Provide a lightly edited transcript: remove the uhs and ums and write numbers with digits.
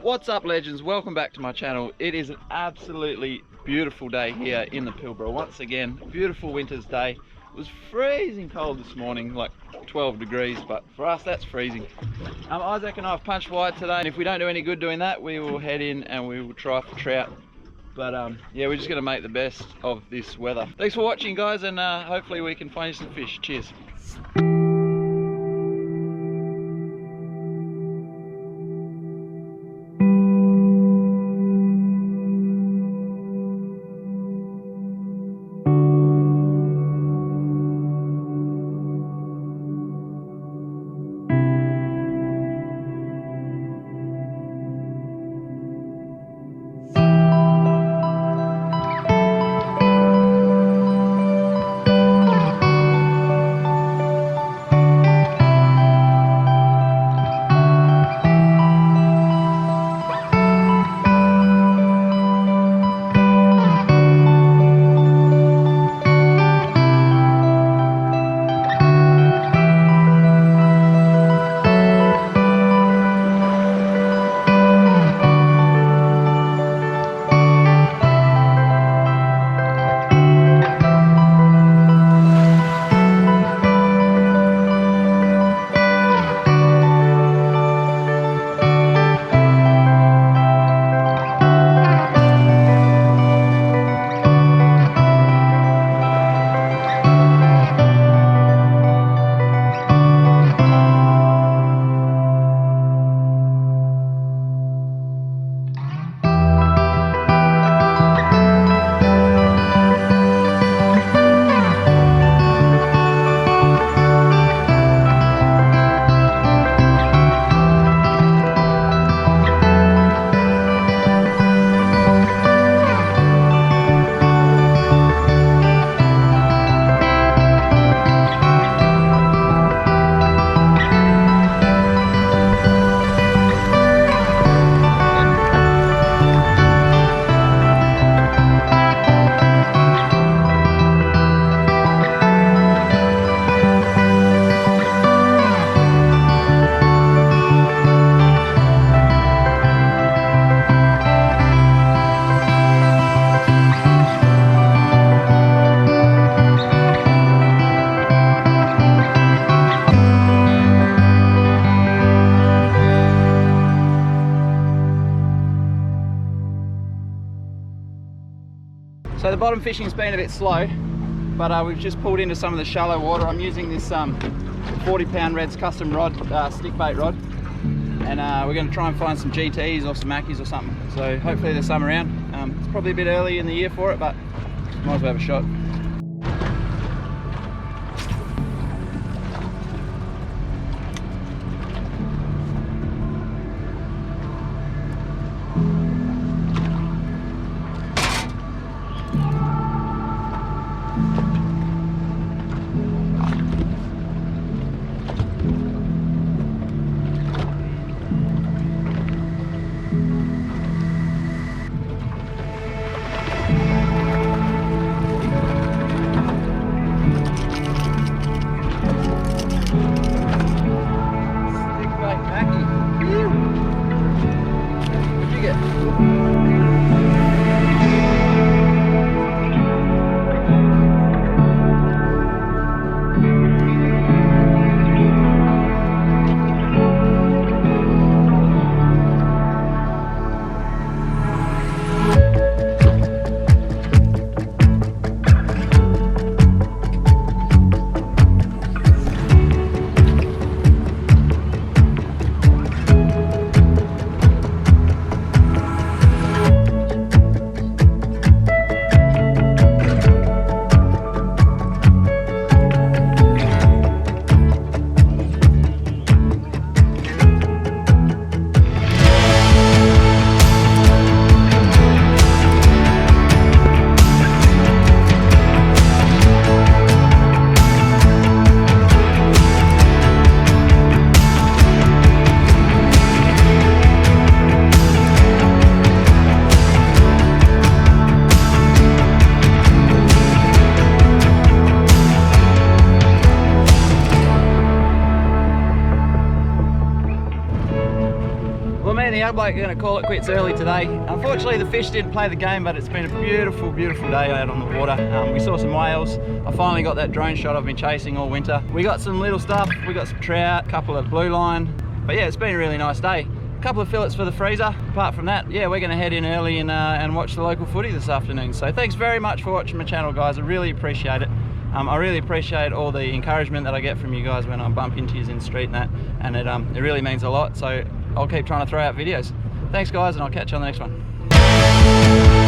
What's up, legends? Welcome back to my channel. It is an absolutely beautiful day here in the Pilbara. Once again, beautiful winter's day. It was freezing cold this morning, like 12 degrees, but for us that's freezing. Isaac and I have punched wide today, and if we don't do any good doing that, we will head in and we will try for trout. But yeah, we're just going to make the best of this weather. Thanks for watching, guys, and hopefully we can find you some fish. Cheers. So the bottom fishing's been a bit slow, but we've just pulled into some of the shallow water. I'm using this 40-pound Red's custom rod, stick bait rod, and we're going to try and find some GTs or some Mackies or something. So hopefully there's some around. It's probably a bit early in the year for it, but might as well have a shot. I'm like going to call it quits early today. Unfortunately, the fish didn't play the game, but it's been a beautiful, beautiful day out on the water. We saw some whales. I finally got that drone shot I've been chasing all winter. We got some little stuff. We got some trout, a couple of blue line. But yeah, it's been a really nice day. A couple of fillets for the freezer. Apart from that, yeah, we're going to head in early and watch the local footy this afternoon. So thanks very much for watching my channel, guys. I really appreciate it. I really appreciate all the encouragement that I get from you guys when I bump into you in the street and that, and it really means a lot. So I'll keep trying to throw out videos. Thanks, guys, and I'll catch you on the next one.